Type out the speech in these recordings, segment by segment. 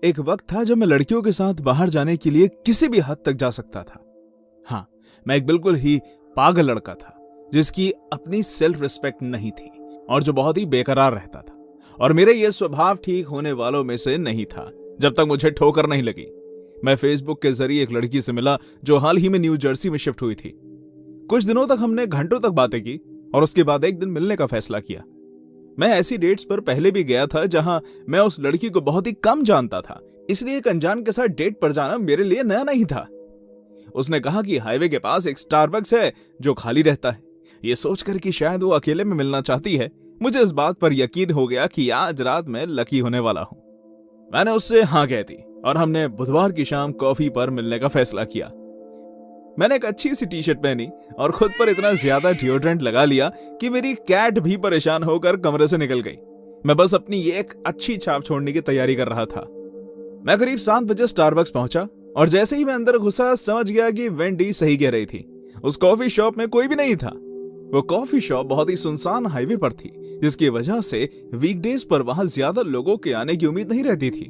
एक वक्त था जब मैं लड़कियों के साथ बाहर जाने के लिए किसी भी हद तक जा सकता था। हाँ, मैं एक बिल्कुल ही पागल लड़का था जिसकी अपनी सेल्फ रिस्पेक्ट नहीं थी और जो बहुत ही बेकरार रहता था। और मेरे ये स्वभाव ठीक होने वालों में से नहीं था जब तक मुझे ठोकर नहीं लगी। मैं फेसबुक के जरिए एक लड़की से मिला जो हाल ही में न्यू जर्सी में शिफ्ट हुई थी। कुछ दिनों तक हमने घंटों तक बातें की और उसके बाद एक दिन मिलने का फैसला किया। मैं ऐसी डेट्स पर पहले भी गया था जहां मैं उस लड़की को बहुत ही कम जानता था, इसलिए एक अनजान के साथ डेट पर जाना मेरे लिए नया नहीं था। उसने कहा कि हाईवे के पास एक स्टारबक्स है जो खाली रहता है। ये सोचकर कि शायद वो अकेले में मिलना चाहती है, मुझे इस बात पर यकीन हो गया कि आज रात मैं लकी होने वाला हूं। मैंने उससे हाँ कह दी और हमने बुधवार की शाम कॉफी पर मिलने का फैसला किया। मैंने एक अच्छी सी टी शर्ट पहनी और खुद पर इतना ज्यादा डिओड्रेंट लगा लिया कि मेरी कैट भी परेशान होकर कमरे से निकल गई। मैं बस अपनी एक अच्छी छाप छोड़ने की तैयारी कर रहा था। मैं करीब 7 बजे स्टारबक्स पहुंचा और जैसे ही मैं अंदर घुसा समझ गया कि वेंडी सही कह रही थी। उस कॉफी शॉप में कोई भी नहीं था। वो कॉफी शॉप बहुत ही सुनसान हाईवे पर थी, जिसकी वजह से वीकडेज पर वहां ज्यादा लोगों के आने की उम्मीद नहीं रहती थी।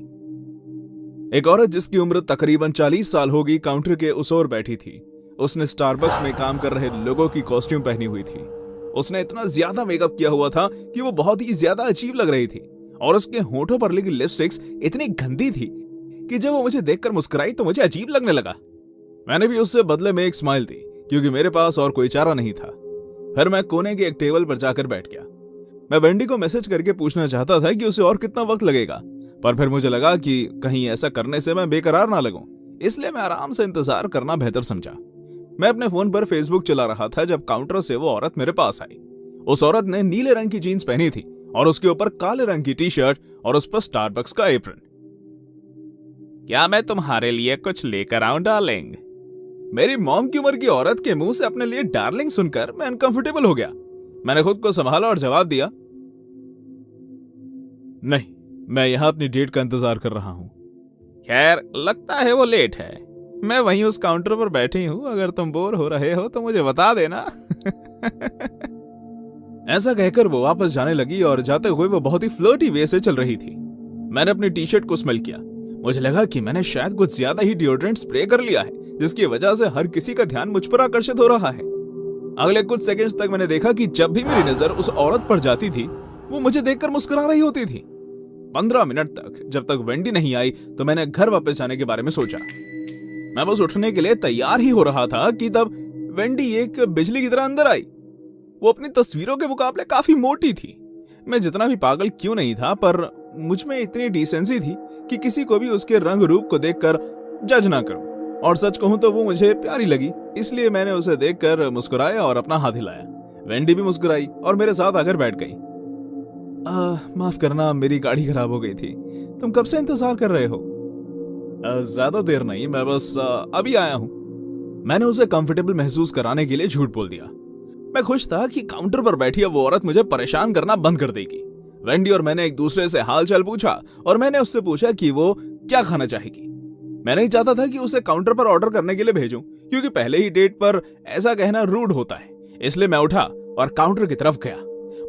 एक औरत जिसकी उम्र तकरीबन 40 साल होगी काउंटर के उस ओर बैठी थी। उसने स्टारबक्स में काम कर रहे लोगों की कॉस्ट्यूम पहनी हुई थी। उसने इतना ज्यादा मेकअप किया हुआ था कि वो बहुत ही ज्यादा अजीब लग रही थी और उसके होठों पर लगी लिपस्टिक्स इतनी गंदी थी कि जब वो मुझे देखकर मुस्कुराई तो मुझे अजीब लगने लगा। मैंने भी उससे बदले में एक स्माइल दी क्योंकि मेरे पास और कोई चारा नहीं था। फिर मैं कोने के एक टेबल पर जाकर बैठ गया। मैं वेंडी को मैसेज करके पूछना चाहता था कि उसे और कितना वक्त लगेगा, पर फिर मुझे लगा कि कहीं ऐसा करने से मैं बेकरार ना लगूं, इसलिए मैं आराम से इंतजार करना बेहतर समझा। मैं अपने फोन पर फेसबुक चला रहा था जब काउंटर से वो औरत मेरे पास आई। उस औरत ने नीले रंग की जीन्स पहनी थी और उसके ऊपर काले रंग की टी शर्ट और उस पर स्टारबक्स का एप्रन। क्या मैं तुम्हारे लिए कुछ लेकर आऊं डार्लिंग? मेरी मॉम की उम्र की औरत के मुंह से अपने लिए डार्लिंग सुनकर मैं अनकंफर्टेबल हो गया। मैंने खुद को संभाला और जवाब दिया, नहीं, मैं यहां अपनी डेट का इंतजार कर रहा हूं। खैर, लगता है वो लेट है। मैं वहीं उस काउंटर पर बैठी हूं, अगर तुम बोर हो रहे हो तो मुझे बता देना। ऐसा कहकर वो वापस जाने लगी और जाते हुए वो बहुत ही फ्लर्टी वे से चल रही थी। मैंने अपनी टी शर्ट को स्मेल किया। मुझे लगा कि मैंने शायद कुछ ज्यादा ही डिओड्रेंट स्प्रे कर लिया है, जिसकी वजह से हर किसी का ध्यान मुझ पर आकर्षित हो रहा है। अगले कुछ सेकंड्स तक मैंने देखा कि जब भी मेरी नजर उस औरत पर जाती थी वो मुझे देखकर मुस्कुरा रही होती थी। 15 मिनट तक जब तक वेंडी नहीं आई तो मैंने घर वापस जाने के बारे में सोचा। मैं बस उठने के लिए तैयार ही हो रहा था कि तब वेंडी एक बिजली की तरह अंदर आई। वो अपनी तस्वीरों के मुकाबले काफी मोटी थी। मैं जितना भी पागल क्यों नहीं था, पर मुझ में इतनी डिसेंसी थी कि किसी को भी उसके रंग रूप को देखकर जज ना करूं। और सच कहूं तो वो मुझे प्यारी लगी, इसलिए मैंने उसे देखकर मुस्कुराया और अपना हाथ हिलाया। वेंडी भी मुस्कुराई और मेरे साथ आकर बैठ गई। माफ करना, मेरी गाड़ी खराब हो गई थी। तुम कब से इंतजार कर रहे हो? ज्यादा देर नहीं, मैं बस अभी आया हूं। मैंने उसे कंफर्टेबल महसूस कराने के लिए झूठ बोल दिया। मैं खुश था कि काउंटर पर बैठी वो औरत मुझे परेशान करना बंद कर देगी। वेंडी और मैंने एक दूसरे से हालचाल पूछा और मैंने उससे पूछा कि वो क्या खाना चाहेगी। मैं नहीं चाहता था कि उसे काउंटर पर ऑर्डर करने के लिए भेजूं, क्योंकि पहले ही डेट पर ऐसा कहना रूड होता है। इसलिए मैं उठा और काउंटर की तरफ गया।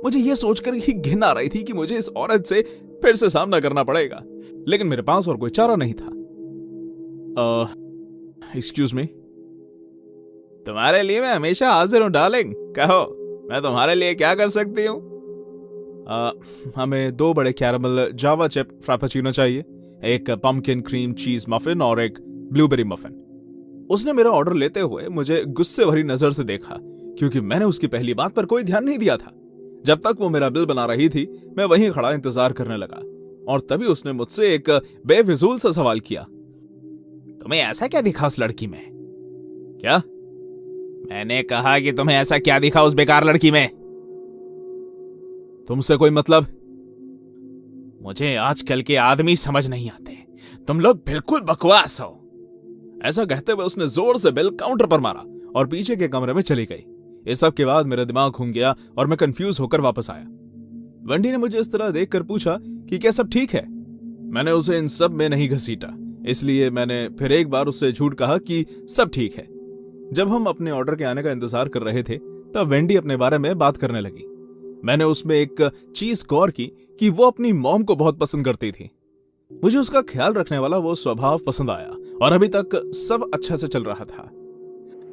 मुझे यह सोचकर ही घिन आ रही थी कि मुझे इस औरत से फिर से सामना करना पड़ेगा, लेकिन मेरे पास और कोई चारा नहीं था। Excuse me. तुम्हारे लिए मैं हमेशा हाजिर हूं डार्लिंग, कहो मैं तुम्हारे लिए क्या कर सकती हूँ? हमें 2 बड़े कैरामल जावा चिप फ्रापेचिनो चाहिए, एक पम्पकिन क्रीम चीज मफिन और एक ब्लूबेरी मफिन। उसने मेरा ऑर्डर लेते हुए मुझे गुस्से भरी नजर से देखा, क्योंकि मैंने उसकी पहली बात पर कोई ध्यान नहीं दिया था। जब तक वो मेरा बिल बना रही थी मैं वहीं खड़ा इंतजार करने लगा और तभी उसने मुझसे एक बेफिजूल सा सवाल किया, तुम्हें ऐसा क्या दिखा उस लड़की में? क्या? मैंने कहा कि तुम्हें ऐसा क्या दिखा उस बेकार लड़की में? तुमसे कोई मतलब? मुझे आजकल के आदमी समझ नहीं आते, तुम लोग बिल्कुल बकवास हो। ऐसा कहते हुए उसने जोर से बिल काउंटर पर मारा और पीछे के कमरे में चली गई। इस सब के बाद मेरा दिमाग घूम गया और मैं कंफ्यूज होकर वापस आया। वेंडी ने मुझे इस तरह देखकर पूछा कि क्या सब ठीक है। मैंने उसे इन सब में नहीं घसीटा, इसलिए मैंने फिर एक बार उससे झूठ कहा कि सब ठीक है। जब हम अपने ऑर्डर के आने का इंतजार कर रहे थे तब वेंडी अपने बारे में बात करने लगी। मैंने उसमें एक चीज गौर की कि वो अपनी मॉम को बहुत पसंद करती थी। मुझे उसका ख्याल रखने वाला वो स्वभाव पसंद आया और अभी तक सब अच्छा से चल रहा था।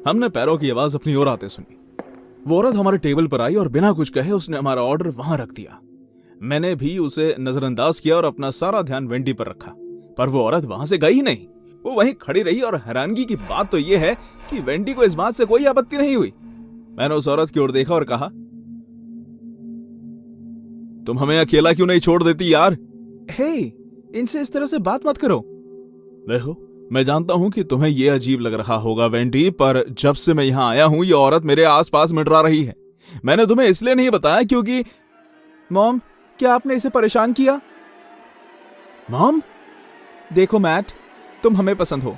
हमने पैरों की आवाज अपनी ओर आते सुनी। वो औरत हमारे टेबल पर आई और बिना कुछ कहे उसने हमारा ऑर्डर वहां रख दिया। मैंने भी उसे नजरअंदाज किया और अपना सारा ध्यान वेंडी पर रखा, पर वो औरत वहां से गई ही नहीं। वो वहीं खड़ी रही और हैरानगी की बात तो यह है कि वेंडी को इस बात से कोई आपत्ति नहीं हुई। मैंने उस औरत की ओर देखा और कहा, तुम हमें अकेला क्यों नहीं छोड़ देती यार? हे, इनसे इस तरह से बात मत करो। देखो, मैं जानता हूं कि तुम्हें यह अजीब लग रहा होगा वेंडी, पर जब से मैं यहां आया हूं ये औरत मेरे आसपास मंडरा रही है। मैंने तुम्हें इसलिए नहीं बताया क्योंकि मॉम, क्या आपने इसे परेशान किया? मॉम, देखो मैट, तुम हमें पसंद हो।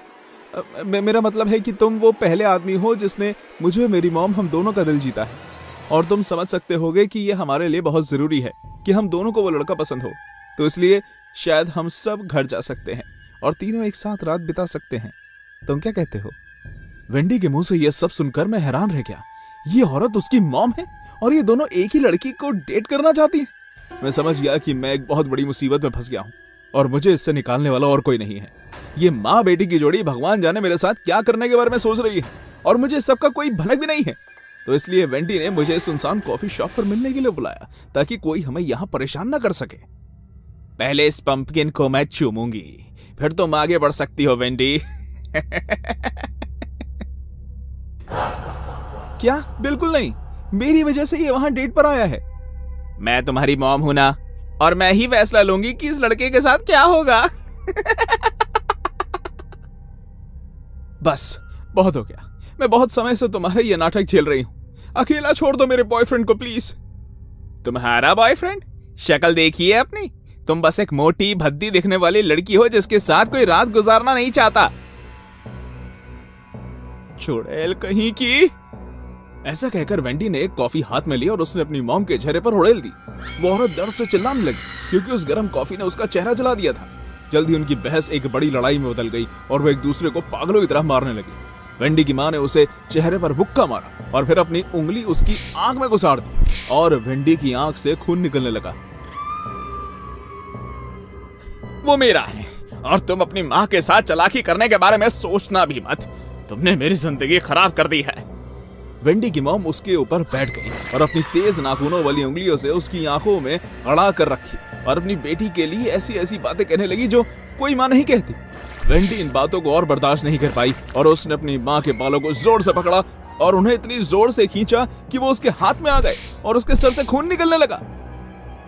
मेरा मतलब है कि तुम वो पहले आदमी हो जिसने मुझे, मेरी मॉम, हम दोनों का दिल जीता है। और तुम समझ सकते होगे कि यह हमारे लिए बहुत जरूरी है कि हम दोनों को वो लड़का पसंद हो। तो इसलिए शायद हम सब घर जा सकते हैं और तीनों एक साथ रात बिता सकते हैं। तुम क्या कहते हो? वेंडी के मुंह से यह सब सुनकर मैं हैरान रह गया। ये औरत उसकी मॉम है और ये दोनों एक ही लड़की को डेट करना चाहती है। मैं समझ गया कि मैं एक बहुत बड़ी मुसीबत में फंस गया हूं और मुझे इससे निकालने वाला और कोई नहीं है। ये माँ बेटी की जोड़ी भगवान जाने मेरे साथ क्या करने के बारे में सोच रही है और मुझे इस सबका कोई भनक भी नहीं है। तो इसलिए वेंडी ने मुझे सुनसान कॉफी शॉप पर मिलने के लिए बुलाया ताकि कोई हमें यहां परेशान ना कर सके। पहले इस पंपकिन को मैं चूमूंगी, फिर तुम आगे बढ़ सकती हो वेंडी। क्या? बिल्कुल नहीं, मेरी वजह से ये वहां डेट पर आया है। मैं तुम्हारी मॉम हूं ना, और मैं ही फैसला लूंगी कि इस लड़के के साथ क्या होगा। बस बहुत हो गया। मैं बहुत समय से तुम्हारा ये नाटक झेल रही हूं। अकेला छोड़ दो मेरे बॉयफ्रेंड को प्लीज। तुम्हारा बॉयफ्रेंड? शक्ल देखिए अपनी। तुम बस एक मोटी भद्दी दिखने वाली लड़की हो जिसके साथ कोई रात गुजारना नहीं चाहता। चुड़ैल कहीं की। ऐसा कहकर वेंडी ने एक कॉफी हाथ में ली और उसने अपनी मॉम के चेहरे पर उड़ेल दी। वो औरत दर्द से चिल्लाने लगी क्योंकि उस गर्म कॉफी ने उसका चेहरा जला दिया था। जल्दी उनकी बहस एक बड़ी लड़ाई में बदल गई और वो एक दूसरे को पागलों की तरह मारने लगी। वेंडी की मां ने उसे चेहरे पर मुक्का मारा और फिर अपनी उंगली उसकी आंख में घुसाड़ दी और वेंडी की आंख से खून निकलने लगा। वो मेरा है और तुम अपनी मां के साथ चालाकी करने के बारे में सोचना भी मत। तुमने मेरी जिंदगी खराब कर दी है। वेंडी की मॉम उसके ऊपर बैठ गई और अपनी तेज नाखूनों वाली उंगलियों से उसकी आंखों में अड़ा कर रखी और अपनी बेटी के लिए ऐसी ऐसी बातें कहने लगी जो कोई मां नहीं कहती। वेंडी इन बातों को और बर्दाश्त नहीं कर पाई और उसने अपनी मां के बालों को जोर से पकड़ा और उन्हें इतनी जोर से खींचा कि वो उसके हाथ में आ गए और उसके सर से खून निकलने लगा।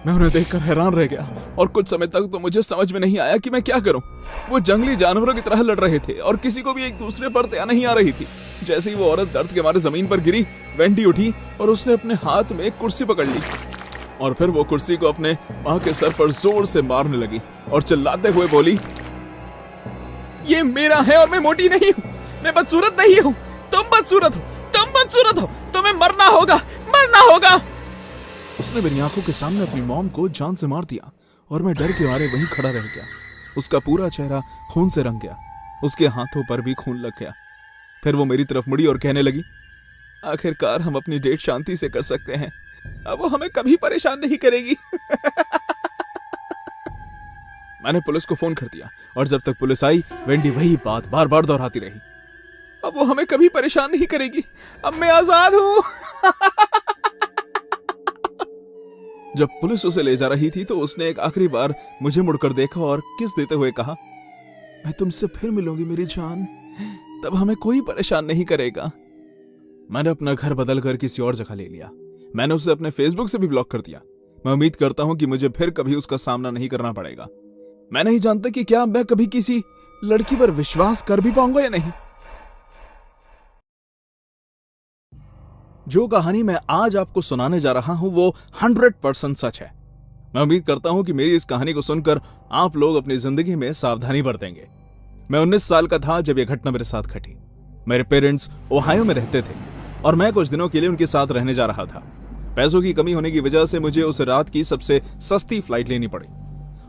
मैं उन्हें देखकर हैरान रह गया और कुछ समय तक तो मुझे समझ में नहीं आया कि मैं क्या करूं। वो जंगली जानवरों की तरह लड़ रहे थे और किसी को भी एक दूसरे पर दया नहीं आ रही थी। जैसे ही वो औरत दर्द के मारे जमीन पर गिरी, वेंडी उठी और उसने अपने हाथ में एक कुर्सी पकड़ ली और फिर वो कुर्सी को अपने मां के सर पर जोर से मारने लगी और चिल्लाते हुए बोली, ये मेरा है और मैं मोटी नहीं हूं, मैं बदसूरत नहीं हूं। तुम बदसूरत हो, तुम बदसूरत हो, तुम्हें मरना होगा, मरना होगा। उसने मेरी आंखों के सामने अपनी मॉम को जान से मार दिया और मैं डर के मारे वहीं खड़ा रह गया। उसका पूरा चेहरा खून से रंग गया, उसके हाथों पर भी खून लग गया। फिर वो मेरी तरफ मुड़ी और कहने लगी, आखिरकार हम अपनी डेट शांति से कर सकते हैं, अब वो हमें कभी परेशान नहीं करेगी। मैंने पुलिस को फोन कर दिया और जब तक पुलिस आई वेंडी वही बात बार बार दोहराती रही, अब वो हमें कभी परेशान नहीं करेगी, अब मैं आजाद हूं। जब पुलिस उसे ले जा रही थी तो उसने एक आखिरी बार मुझे मुड़कर देखा और किस देते हुए कहा, मैं तुमसे फिर मिलूंगी मेरी जान, तब हमें कोई परेशान नहीं करेगा। मैंने अपना घर बदल कर किसी और जगह ले लिया। मैंने उसे अपने फेसबुक से भी ब्लॉक कर दिया। मैं उम्मीद करता हूं कि मुझे फिर कभी उसका सामना नहीं करना पड़ेगा। मैं नहीं जानता कि क्या मैं कभी किसी लड़की पर विश्वास कर भी पाऊंगा या नहीं। जो कहानी मैं आज आपको सुनाने जा रहा हूं वो 100% सच है। मैं उम्मीद करता हूं कि मेरी इस कहानी को सुनकर आप लोग अपनी जिंदगी में सावधानी बरतेंगे। मैं 19 साल का था जब यह घटना मेरे साथ घटी। मेरे पेरेंट्स ओहायो में रहते थे और मैं कुछ दिनों के लिए उनके साथ रहने जा रहा था। पैसों की कमी होने की वजह से मुझे उस रात की सबसे सस्ती फ्लाइट लेनी पड़ी।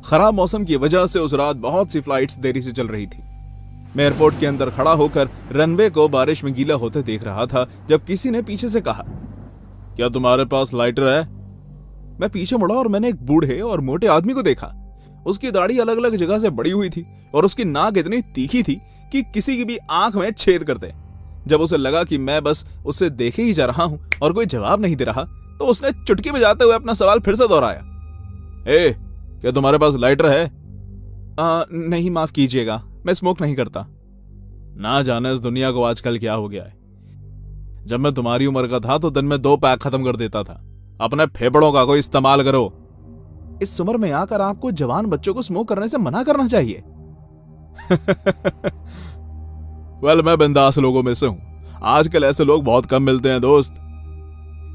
खराब मौसम की वजह से उस रात बहुत सी फ्लाइट्स देरी से चल रही थी। मैं एयरपोर्ट के अंदर खड़ा होकर रनवे को बारिश में गीला होते देख रहा था जब किसी ने पीछे से कहा, क्या तुम्हारे पास लाइटर है? मैं पीछे मुड़ा और मैंने एक बूढ़े और मोटे आदमी को देखा। उसकी दाढ़ी अलग अलग जगह से बड़ी हुई थी और उसकी नाक इतनी तीखी थी कि किसी की भी आंख में छेद कर दे। जब उसे लगा कि मैं बस उसे देखे ही जा रहा हूं और कोई जवाब नहीं दे रहा, तो उसने चुटकी बजाते हुए अपना सवाल फिर से दोहराया। ए, क्या तुम्हारे पास लाइटर है? नहीं, माफ कीजिएगा, मैं स्मोक नहीं करता। ना जाने इस दुनिया को आजकल क्या हो गया है। जब मैं तुम्हारी उम्र का था तो दिन में 2 पैक खत्म कर देता था। अपने फेफड़ों का कोई इस्तेमाल करो। इस उम्र में आकर आपको जवान बच्चों को स्मोक करने से मना करना चाहिए। वेल, मैं बिंदास लोगों में से हूं। आजकल ऐसे लोग बहुत कम मिलते हैं दोस्त।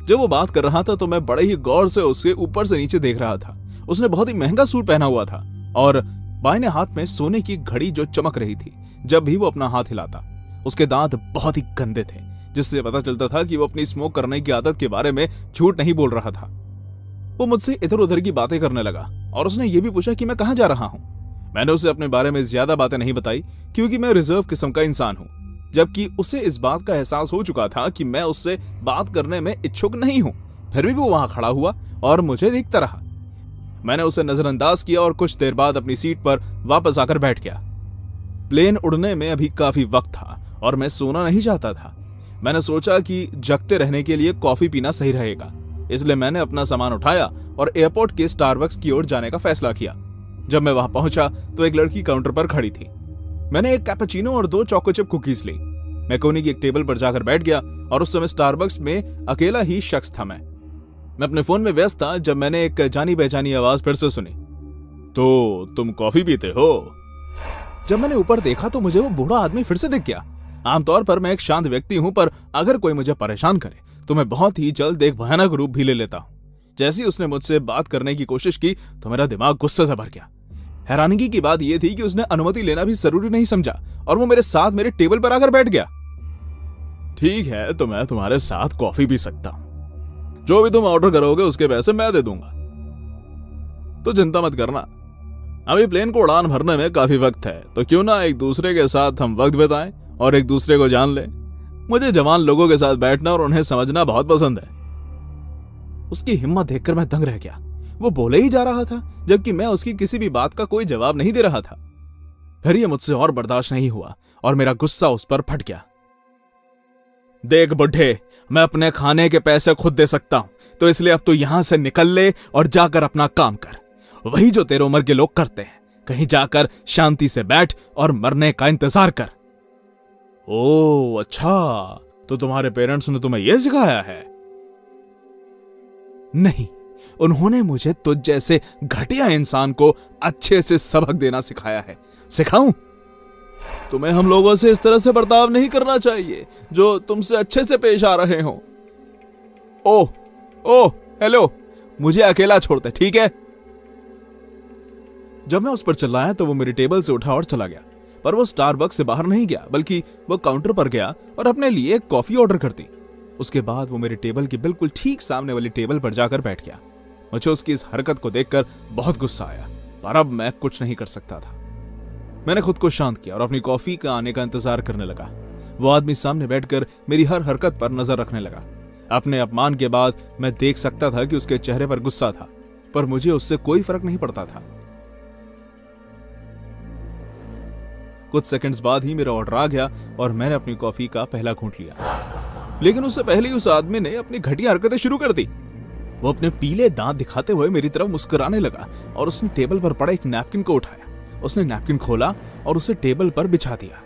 जब वो बात कर रहा था तो मैं बड़े ही गौर से उसके ऊपर से नीचे देख रहा था। उसने बहुत ही महंगा सूट पहना हुआ था और बाएं हाथ में सोने की घड़ी जो चमक रही थी जब भी वो अपना हाथ हिलाता। उसके दांत बहुत ही गंदे थे, जिससे पता चलता था कि वो अपनी स्मोक करने की आदत के बारे में झूठ नहीं बोल रहा था। वो मुझसे इधर उधर की बातें करने लगा और उसने ये भी पूछा कि मैं कहां जा रहा हूं। मैंने उसे अपने बारे में ज्यादा बातें नहीं बताई क्योंकि मैं रिजर्व किस्म का इंसान हूं, जबकि उसे इस बात का एहसास हो चुका था कि मैं उससे बात करने में इच्छुक नहीं हूं। फिर भी वो वहां खड़ा हुआ और मुझे देखता रहा। मैंने उसे नजरअंदाज किया और कुछ देर बाद अपनी सीट पर वापस आकर बैठ गया। प्लेन उड़ने में अभी काफी वक्त था और मैं सोना नहीं चाहता था। मैंने सोचा कि जगते रहने के लिए कॉफी पीना सही रहेगा, इसलिए मैंने अपना सामान उठाया और एयरपोर्ट के स्टारबक्स की ओर जाने का फैसला किया। जब मैं वहां पहुंचा तो एक लड़की काउंटर पर खड़ी थी। मैंने एक कैपेचिनो और 2 चोको चिप कुकीज ली। मैं कोने की एक टेबल पर जाकर बैठ गया और उस समय स्टारबक्स में अकेला ही शख्स था। मैं अपने फोन में व्यस्त था जब मैंने एक जानी पहचानी आवाज फिर से सुनी। तो तुम कॉफी पीते हो? जब मैंने ऊपर देखा तो मुझे वो बूढ़ा आदमी फिर से दिख गया। आमतौर पर मैं एक शांत व्यक्ति हूं, पर अगर कोई मुझे परेशान करे तो मैं बहुत ही जल्द एक भयानक रूप भी ले लेता हूं। जैसे ही उसने मुझसे बात करने की कोशिश की तो मेरा दिमाग गुस्से से भर गया। हैरानगी की बात यह थी कि उसने अनुमति लेना भी जरूरी नहीं समझा और वो मेरे साथ मेरे टेबल पर आकर बैठ गया। ठीक है, तो मैं तुम्हारे साथ कॉफी पी सकता हूं। जो भी तुम ऑर्डर करोगे उसके पैसे मैं दे दूंगा। तो चिंता मत करना, अभी प्लेन को उड़ान भरने में काफी वक्त है, तो क्यों ना एक दूसरे के साथ हम वक्त बिताएं और एक दूसरे को जान लें। मुझे जवान लोगों के साथ बैठना और उन्हें समझना बहुत पसंद है। उसकी हिम्मत देखकर मैं दंग रह गया। वो बोले ही जा रहा था जबकि मैं उसकी किसी भी बात का कोई जवाब नहीं दे रहा था। फिर ये मुझसे और बर्दाश्त नहीं हुआ और मेरा गुस्सा उस पर फट गया। देख बुढ़े, मैं अपने खाने के पैसे खुद दे सकता हूं, तो इसलिए अब तू यहां से निकल ले और जाकर अपना काम कर, वही जो तेरे उम्र के लोग करते हैं। कहीं जाकर शांति से बैठ और मरने का इंतजार कर। ओह अच्छा, तो तुम्हारे पेरेंट्स ने तुम्हें यह सिखाया है? नहीं, उन्होंने मुझे तुझ जैसे घटिया इंसान को अच्छे से सबक देना सिखाया है। सिखाऊं? तुम्हें हम लोगों से इस तरह से बर्ताव नहीं करना चाहिए जो तुमसे अच्छे से पेश आ रहे हो। ओह हेलो, मुझे अकेला छोड़ते, ठीक है? जब मैं उस पर चिल्लाया तो वो मेरी टेबल से उठा और चला गया, पर वो स्टारबक्स से बाहर नहीं गया बल्कि वो काउंटर पर गया और अपने लिए एक कॉफी ऑर्डर कर दी। उसके बाद वो मेरी टेबल की बिल्कुल ठीक सामने वाली टेबल पर जाकर बैठ गया। मुझे उसकी इस हरकत को देखकर बहुत गुस्सा आया, पर अब मैं कुछ नहीं कर सकता था। मैंने खुद को शांत किया और अपनी कॉफी का आने का इंतजार करने लगा। वो आदमी सामने बैठकर मेरी हर हरकत पर नजर रखने लगा। अपने अपमान के बाद मैं देख सकता था कि उसके चेहरे पर गुस्सा था, पर मुझे उससे कोई फर्क नहीं पड़ता था। कुछ सेकंड्स बाद ही मेरा ऑर्डर आ गया और मैंने अपनी कॉफी का पहला घूंट लिया, लेकिन उससे पहले ही उस आदमी ने अपनी घटिया हरकतें शुरू कर दी। वो अपने पीले दांत दिखाते हुए मेरी तरफ मुस्कुराने लगा और उसने टेबल पर पड़ा एक नैपकिन को उठाया। उसने नैपकिन खोला और उसे टेबल पर बिछा दिया।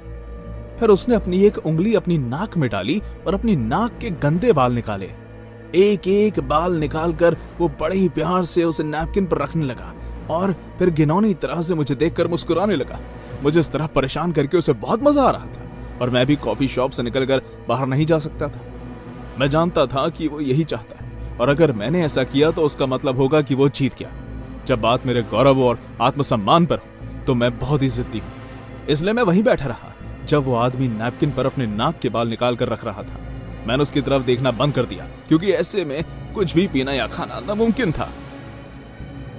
फिर उसने अपनी एक उंगली अपनी नाक में डाली और अपनी नाक के गंदे बाल निकाले। एक एक बाल निकालकर वो बड़े ही प्यार से उसे नैपकिन पर रखने लगा और फिर घिनौनी तरह से मुझे देखकर मुस्कुराने लगा। मुझे इस तरह परेशान करके उसे बहुत मजा आ रहा था और मैं भी कॉफी शॉप से निकलकर बाहर नहीं जा सकता था। मैं जानता था कि वो यही चाहता है और अगर मैंने ऐसा किया तो उसका मतलब होगा कि वो जीत गया। जब बात मेरे गौरव और आत्मसम्मान पर तो मैं बहुत ही जिद्दी हूं, इसलिए मैं वहीं बैठा रहा जब वो आदमी नैपकिन पर अपने नाक के बाल निकाल कर रख रहा था। मैंने उसकी तरफ देखना बंद कर दिया क्योंकि ऐसे में कुछ भी पीना या खाना नामुमकिन था।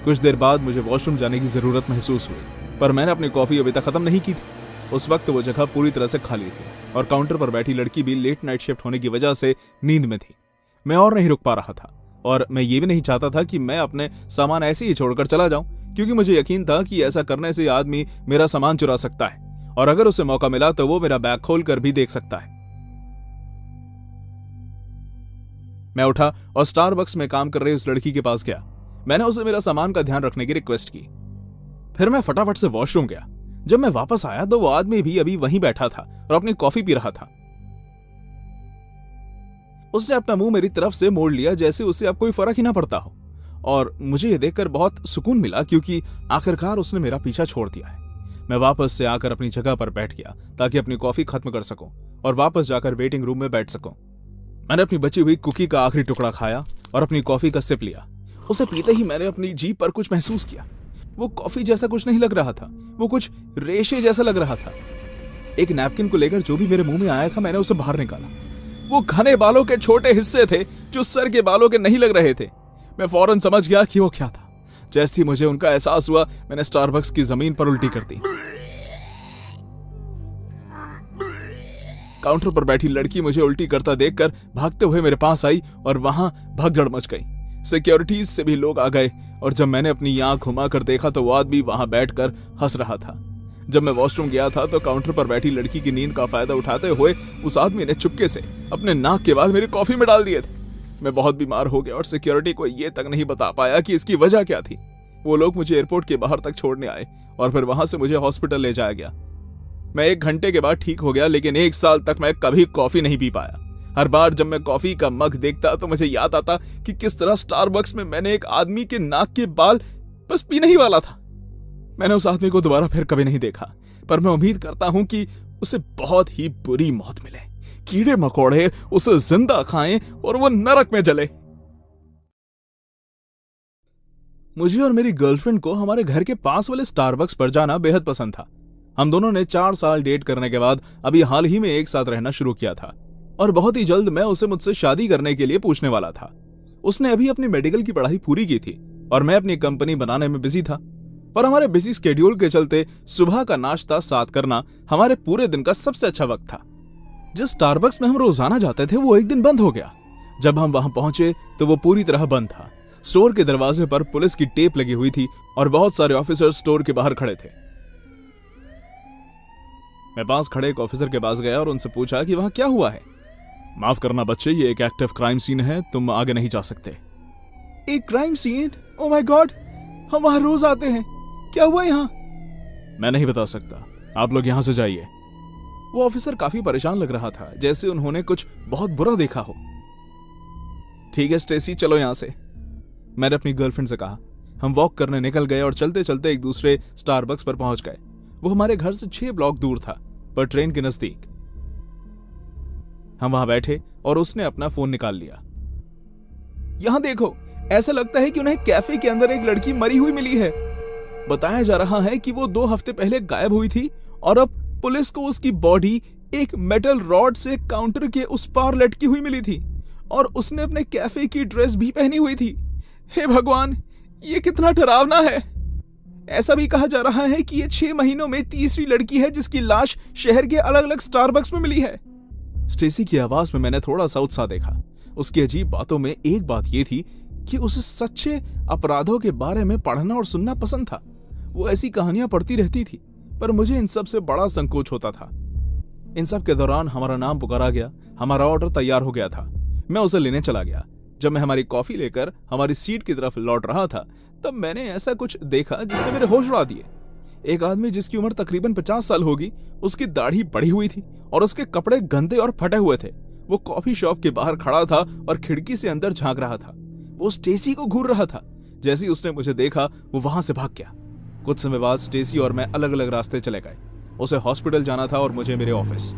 कुछ देर बाद मुझे वॉशरूम जाने की जरूरत महसूस हुई, पर मैंने अपनी कॉफी अभी तक खत्म नहीं की थी। उस वक्त वो जगह पूरी तरह से खाली थी और काउंटर पर बैठी लड़की भी लेट नाइट शिफ्ट होने की वजह से नींद में थी। मैं और नहीं रुक पा रहा था और मैं ये भी नहीं चाहता था कि मैं अपने सामान ऐसे ही छोड़कर चला जाऊं, क्योंकि मुझे यकीन था कि ऐसा करने से आदमी मेरा सामान चुरा सकता है और अगर उसे मौका मिला तो वो मेरा बैग खोलकर भी देख सकता है। मैं उठा और स्टारबक्स में काम कर रही उस लड़की के पास गया। मैंने उसे मेरा सामान का ध्यान रखने की रिक्वेस्ट की। फिर मैं फटाफट से वॉशरूम गया। जब मैं वापस आया तो वो आदमी भी अभी वहीं बैठा था और अपनी कॉफी पी रहा था। उसने अपना मुंह मेरी तरफ से मोड़ लिया जैसे उसे अब कोई फर्क ही ना पड़ता हो, और मुझे यह देखकर बहुत सुकून मिला क्योंकि आखिरकार उसने मेरा पीछा छोड़ दिया है। मैं वापस से आकर अपनी जगह पर बैठ गया ताकि अपनी कॉफी खत्म कर सकूं और वापस जाकर वेटिंग रूम में बैठ सकूं। मैंने अपनी बची हुई कुकी का आखिरी टुकड़ा खाया और अपनी कॉफी का सिप लिया। उसे पीते ही मैंने अपनी जीभ पर कुछ महसूस किया। वो कॉफी जैसा कुछ नहीं लग रहा था, वो कुछ रेशे जैसा लग रहा था। एक नैपकिन को लेकर जो भी मेरे मुंह में आया था मैंने उसे बाहर निकाला। वो घने बालों के छोटे हिस्से थे जो सर के बालों के नहीं लग रहे थे। मैं फौरन समझ गया कि वो क्या था। जैसे ही मुझे उनका एहसास हुआ मैंने स्टारबक्स की जमीन पर उल्टी कर दी। काउंटर पर बैठी लड़की मुझे उल्टी करता देखकर भागते हुए मेरे पास आई और वहां भगदड़ मच गई। सिक्योरिटीज से भी लोग आ गए और जब मैंने अपनी आंख घुमाकर देखा तो वो आदमी वहां बैठकर हंस रहा था। जब मैं वॉशरूम गया था तो काउंटर पर बैठी लड़की की नींद का फायदा उठाते हुए उस आदमी ने चुपके से अपने नाक के बाल मेरी कॉफी में डाल दिए थे। मैं बहुत बीमार हो गया और सिक्योरिटी को ये तक नहीं बता पाया कि इसकी वजह क्या थी। वो लोग मुझे एयरपोर्ट के बाहर तक छोड़ने आए और फिर वहां से मुझे हॉस्पिटल ले जाया गया। मैं 1 घंटे के बाद ठीक हो गया, लेकिन 1 साल तक मैं कभी कॉफी नहीं पी पाया। हर बार जब मैं कॉफी का मग देखता तो मुझे याद आता कि किस तरह स्टारबक्स में मैंने एक आदमी के नाक के बाल बस पीने ही वाला था। मैंने उस आदमी को दोबारा फिर कभी नहीं देखा, पर मैं उम्मीद करता हूं कि उसे बहुत ही बुरी मौत मिले, कीड़े मकोड़े उसे जिंदा खाएं और वो नरक में जले। मुझे और मेरी गर्लफ्रेंड को हमारे घर के पास वाले स्टारबक्स पर जाना बेहद पसंद था। हम दोनों ने 4 साल डेट करने के बाद अभी हाल ही में एक साथ रहना शुरू किया था और बहुत ही जल्द मैं उसे मुझसे शादी करने के लिए पूछने वाला था। उसने अभी अपनी मेडिकल की पढ़ाई पूरी की थी और मैं अपनी कंपनी बनाने में बिजी था, पर हमारे बिजी स्केड्यूल के चलते सुबह का नाश्ता साथ करना हमारे पूरे दिन का सबसे अच्छा वक्त था। जिस स्टारबक्स में हम रोजाना जाते थे वो एक दिन बंद हो गया। जब हम वहां पहुंचे तो वो पूरी तरह बंद था। स्टोर के दरवाजे पर पुलिस की टेप लगी हुई थी और बहुत सारे ऑफिसर स्टोर के बाहर खड़े थे। मैं पास खड़े एक ऑफिसर के पास गया और उनसे पूछा कि वहां क्या हुआ है। माफ करना बच्चे, ये एक एक्टिव क्राइम सीन है, तुम आगे नहीं जा सकते। एक crime scene? Oh my God, हम वहां रोज आते हैं, क्या हुआ यहाँ? मैं नहीं बता सकता, आप लोग यहां से जाइए। वो ऑफिसर काफी परेशान लग रहा था, जैसे उन्होंने कुछ बहुत बुरा देखा हो। ठीक है स्टेसी, चलो यहां से, मैंने अपनी गर्लफ्रेंड से कहा। हम वॉक करने निकल गए और चलते चलते एक दूसरे स्टारबक्स पर पहुंच गए। वो हमारे घर से 6 ब्लॉक दूर था, पर ट्रेन के नजदीक। हम वहां बैठे और उसने अपना फोन निकाल लिया। यहां देखो, ऐसा लगता है कि उन्हें कैफे के अंदर एक लड़की मरी हुई मिली है। बताया जा रहा है कि वो 2 हफ्ते पहले गायब हुई थी और अब पुलिस को उसकी बॉडी एक मेटल रॉड से काउंटर के उस पार लटकी हुई मिली थी और उसने अपने कैफे की ड्रेस भी पहनी हुई थी। हे भगवान, ये कितना डरावना है। ऐसा भी कहा जा रहा है कि ये 6 महीनों में तीसरी लड़की है जिसकी लाश शहर के अलग अलग स्टारबक्स में मिली है। स्टेसी की आवाज में मैंने थोड़ा सा उत्साह देखा। उसकी अजीब बातों में एक बात यह थी कि उसे सच्चे अपराधों के बारे में पढ़ना और सुनना पसंद था। वो ऐसी कहानियां पढ़ती रहती थी, पर मुझे इन सब से बड़ा संकोच होता था। इन सब के दौरान हमारा नाम पुकारा गया, हमारा ऑर्डर तैयार हो गया था। मैं उसे लेने चला गया। जब मैं हमारी कॉफी लेकर हमारी सीट की तरफ लौट रहा था तब मैंने ऐसा कुछ देखा जिसने मेरे होश उड़ा दिए। एक आदमी जिसकी उम्र तकरीबन 50 साल होगी, उसकी दाढ़ी बढ़ी हुई थी और उसके कपड़े गंदे और फटे हुए थे। वो कॉफी शॉप के बाहर खड़ा था और खिड़की से अंदर झांक रहा था। वो स्टेसी को घूर रहा था। जैसे ही उसने मुझे देखा वो वहां से भाग गया। कुछ समय बाद स्टेसी और मैं अलग अलग रास्ते चले गए। उसे हॉस्पिटल जाना था और मुझे मेरे ऑफिस।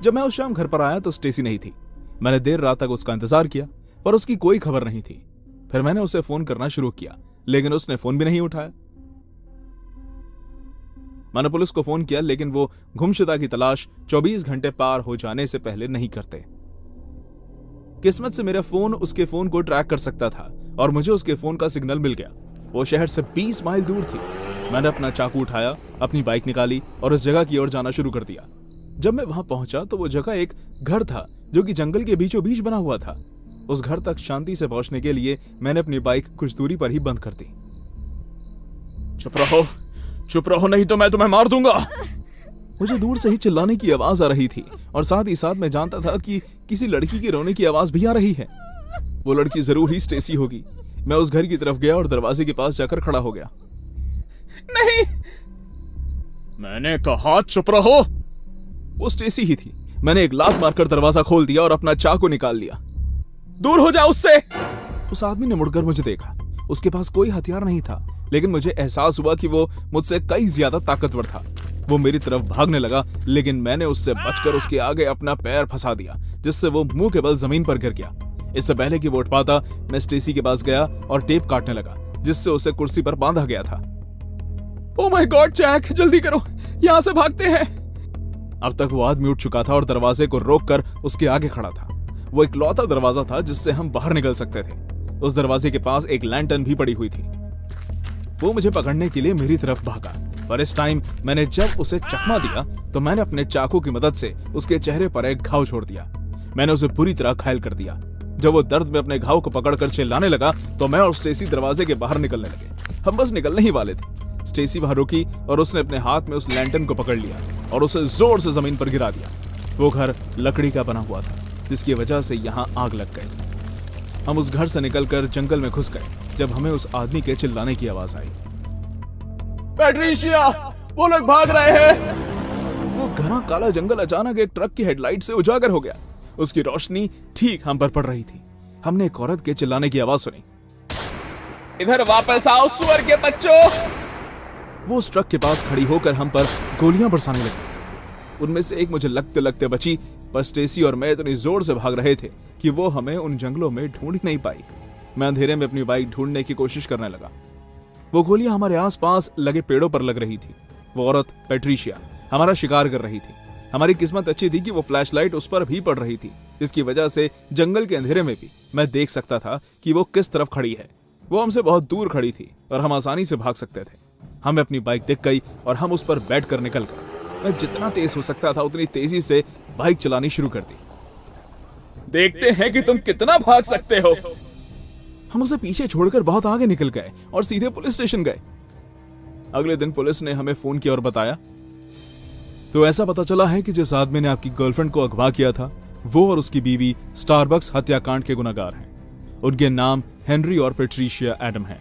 जब मैं उस शाम घर पर आया तो स्टेसी नहीं थी। मैंने देर रात तक उसका इंतजार किया पर उसकी कोई खबर नहीं थी। फिर मैंने उसे फोन करना शुरू किया, लेकिन उसने फोन भी नहीं उठाया। मैंने पुलिस को फोन किया, लेकिन वो गुमशुदा की तलाश 24 घंटे पार हो जाने से पहले नहीं करते। किस्मत से मेरा फोन उसके फोन को ट्रैक कर सकता था और मुझे उसके फोन का सिग्नल मिल गया। वो शहर से 20 माइल दूर थी। मैंने अपना चाकू उठाया, अपनी बाइक निकाली और उस जगह की ओर जाना शुरू कर दिया। जब मैं वहां पहुंचा तो वो जगह एक घर था जो कि जंगल के बीचों बीच बना हुआ था। उस घर तक शांति से पहुंचने के लिए मैंने अपनी बाइक कुछ दूरी पर ही बंद कर दी। चुप रहो नहीं तो मैं तुम्हें मार दूंगा। मुझे दूर से ही चिल्लाने की आवाज आ रही थी और साथ ही साथ मैं जानता था कि किसी लड़की के रोने की आवाज भी आ रही है। वो लड़की जरूर ही स्टेसी होगी। मैं उस घर की तरफ गया और दरवाजे के पास जाकर खड़ा हो गया। नहीं, मैंने कहा चुप रहो। वो स्टेसी ही थी। मैंने एक लात मारकर दरवाजा खोल दिया और अपना चाकू निकाल लिया। दूर हो जा उससे। उस आदमी ने मुड़कर मुझे देखा। उसके पास कोई हथियार नहीं था, लेकिन मुझे एहसास हुआ कि वो मुझसे कई ज्यादा ताकतवर था। वो मेरी तरफ भागने लगा, लेकिन मैंने उससे बचकर उसके आगे अपना पैर फंसा दिया, जिससे वो मुंह के बल जमीन पर गिर गया। इससे पहले कि वो उठ पाता, मैं स्टेसी के पास गया और टेप काटने लगा, जिससे उसे कुर्सी पर बांधा गया था। ओह माय गॉड जैक, जल्दी करो, यहां से भागते हैं। अब तक वो आदमी उठ चुका था और दरवाजे को रोककर उसके आगे खड़ा था। वो इकलौता दरवाजा था जिससे हम बाहर निकल सकते थे। उस दरवाजे के पास एक लैंटर्न भी पड़ी हुई थी। वो मुझे पकड़ने के लिए मेरी तरफ भागा, पर इस टाइम मैंने जब उसे चकमा दिया तो मैंने अपने चाकू की मदद से उसके चेहरे पर एक घाव छोड़ दिया। मैंने उसे पूरी तरह घायल कर दिया। जब वो दर्द में अपने घाव को पकड़कर चिल्लाने लगा तो मैं और स्टेसी दरवाजे के बाहर निकलने लगे। हम बस निकलने ही वाले थे। स्टेसी वहां रुकी और उसने अपने हाथ में उस लैंटर्न को पकड़ लिया और उसे जोर से जमीन पर गिरा दिया। वो घर लकड़ी का बना हुआ था, जिसकी वजह से यहाँ आग लग गई। हम उस घर से निकलकर जंगल में घुस गए जब हमें उस आदमी के चिल्लाने की आवाज आई। पैट्रिशिया, वो लोग भाग रहे हैं। वो घना काला जंगल अचानक एक ट्रक की हेडलाइट से उजागर हो गया। उसकी रोशनी ठीक हम पर पड़ रही थी। हमने एक औरत के चिल्लाने की आवाज सुनी। इधर वापस आओ सुअर के बच्चों। वो उस ट्रक के पास खड़ी होकर हम पर गोलियां बरसाने लगी। उनमें से एक मुझे लगते लगते बची, पर स्टेसी और मैं इतनी जोर से भाग रहे थे कि वो हमें उन जंगलों में ढूंढ ही नहीं पाई। मैं अंधेरे में अपनी बाइक ढूंढने की कोशिश करने लगा। वो गोलियां हमारे आसपास लगे पेड़ों पर लग रही थी। वो औरत पैट्रिशिया हमारा शिकार कर रही थी। हमारी किस्मत अच्छी थी कि वो फ्लैशलाइट उस पर भी पड़ रही थी, जिसकी वजह से जंगल के अंधेरे में भी मैं देख सकता था कि वो किस तरफ खड़ी है। वो हमसे बहुत दूर खड़ी थी और हम आसानी से भाग सकते थे। हमें अपनी बाइक दिख गई और हम उस पर बैठकर निकल गए। मैं जितना तेज हो सकता था उतनी तेजी से बाइक चलानी शुरू कर दी। देखते हैं कि तुम कितना भाग सकते हो। हम उसे पीछे छोड़कर बहुत आगे निकल गए और सीधे पुलिस स्टेशन गए। अगले दिन पुलिस ने हमें फोन किया और बताया, तो ऐसा पता चला है कि जिस आदमी ने आपकी गर्लफ्रेंड को अगवा किया था, वो और उसकी बीवी स्टारबक्स हत्याकांड के गुनहगार हैं। उनके नाम हेनरी और पैट्रिशिया एडम हैं।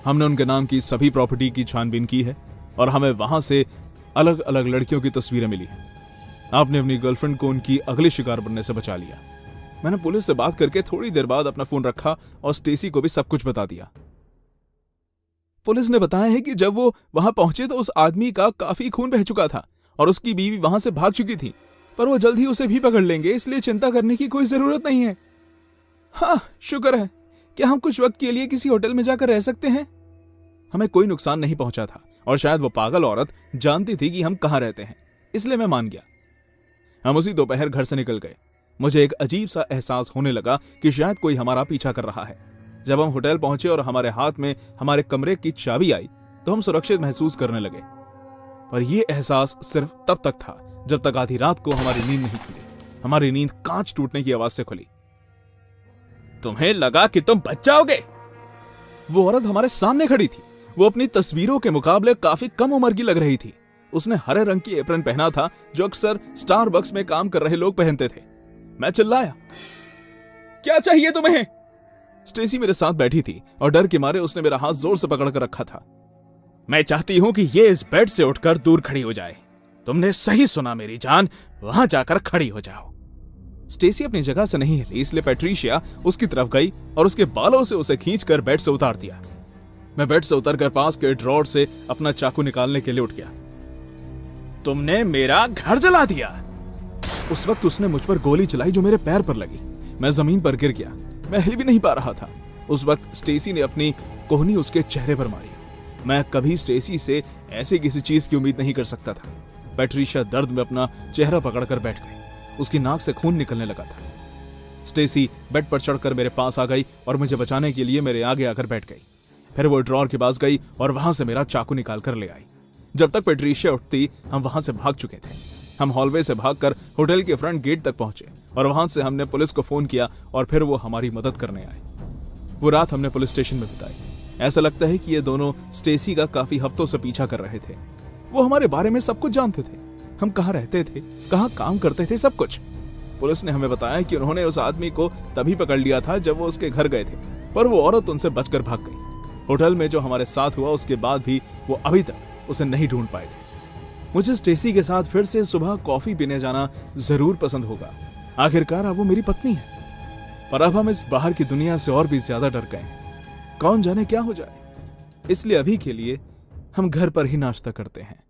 हमने उनके नाम की सभी प्रॉपर्टी की छानबीन की है और हमें वहां से अलग अलग लड़कियों की तस्वीरें मिली हैं। आपने अपनी गर्लफ्रेंड को उनकी अगले शिकार बनने से बचा लिया। मैंने पुलिस से बात करके थोड़ी देर बाद अपना फोन रखा और स्टेसी को भी सब कुछ बता दिया। पुलिस ने बताया है कि जब वो वहां पहुंचे तो उस आदमी का काफी खून बह चुका था और उसकी बीवी वहां से भाग चुकी थी, पर वो जल्द ही उसे भी पकड़ लेंगे, इसलिए चिंता करने की कोई जरूरत नहीं है। हाँ, शुक्र है। क्या हम कुछ वक्त के लिए किसी होटल में जाकर रह सकते हैं? हमें कोई नुकसान नहीं पहुंचा था और शायद वो पागल औरत जानती थी कि हम कहां रहते हैं, इसलिए मैं मान गया। हम उसी दोपहर घर से निकल गए। मुझे एक अजीब सा एहसास होने लगा कि शायद कोई हमारा पीछा कर रहा है। जब हम होटल पहुंचे और हमारे हाथ में हमारे कमरे की चाबी आई तो हम सुरक्षित महसूस करने लगे, पर यह एहसास सिर्फ तब तक था जब तक आधी रात को हमारी नींद नहीं खुली। हमारी नींद कांच टूटने की आवाज से खुली। तुम्हें लगा कि तुम बच जाओगे? वो औरत हमारे सामने खड़ी थी। वो अपनी तस्वीरों के मुकाबले काफी कम उम्र की लग रही थी। उसने हरे रंग की एप्रन पहना था जो अक्सर स्टारबक्स में काम कर रहे लोग पहनते थे। मैं चिल्लाया, क्या चाहिए तुम्हें? स्टेसी मेरे साथ बैठी थी और डर के मारे उसने मेरा हाथ जोर से पकड़ कर रखा था। मैं चाहती हूं कि ये इस बेड से उठकर दूर खड़ी हो जाए। तुमने सही सुना मेरी जान, वहां जाकर खड़ी हो जाओ। स्टेसी अपनी जगह से नहीं हिली, इसलिए पैट्रिशिया उसकी तरफ गई और उसके बालों से उसे खींचकर बेड से उतार दिया। मैं बेड से उतरकर पास के ड्रॉर से अपना चाकू निकालने के लिए उठ गया। तुमने मेरा घर जला दिया। उस वक्त उसने मुझ पर गोली चलाई जो मेरे पैर पर लगी। मैं जमीन पर गिर गया। मैं हिल भी नहीं पा रहा था। उस वक्त स्टेसी ने अपनी कोहनी उसके चेहरे पर मारी। मैं कभी स्टेसी से ऐसे किसी चीज की उम्मीद नहीं कर सकता था। पैट्रिशिया दर्द में अपना चेहरा पकड़कर बैठ गई। उसकी नाक से खून निकलने लगा था। स्टेसी बेड पर चढ़कर मेरे पास आ गई और मुझे बचाने के लिए मेरे आगे आकर बैठ गई। फिर वो ड्रॉर के पास गई और वहां से मेरा चाकू निकाल कर ले आई। जब तक पैट्रिशिया उठती हम वहां से भाग चुके थे। हम हॉलवे से भागकर होटल के फ्रंट गेट तक पहुंचे और वहां से हमने पुलिस को फोन किया और फिर वो हमारी मदद करने आए। वो रात हमने पुलिस स्टेशन में बिताई। ऐसा लगता है कि ये दोनों स्टेसी का काफी हफ्तों से पीछा कर रहे थे। वो हमारे बारे में सब कुछ जानते थे, हम कहाँ रहते थे, कहाँ काम करते थे, सब कुछ। पुलिस ने हमें बताया कि उन्होंने उस आदमी को तभी पकड़ लिया था जब वो उसके घर गए थे, पर वो औरत उनसे बचकर भाग गई। होटल में जो हमारे साथ हुआ उसके बाद भी वो अभी तक उसे नहीं ढूंढ पाए थे। मुझे स्टेसी के साथ फिर से सुबह कॉफी पीने जाना जरूर पसंद होगा। आखिरकार अब वो मेरी पत्नी है। पर अब हम इस बाहर की दुनिया से और भी ज्यादा डर गए हैं। कौन जाने क्या हो जाए। इसलिए अभी के लिए हम घर पर ही नाश्ता करते हैं।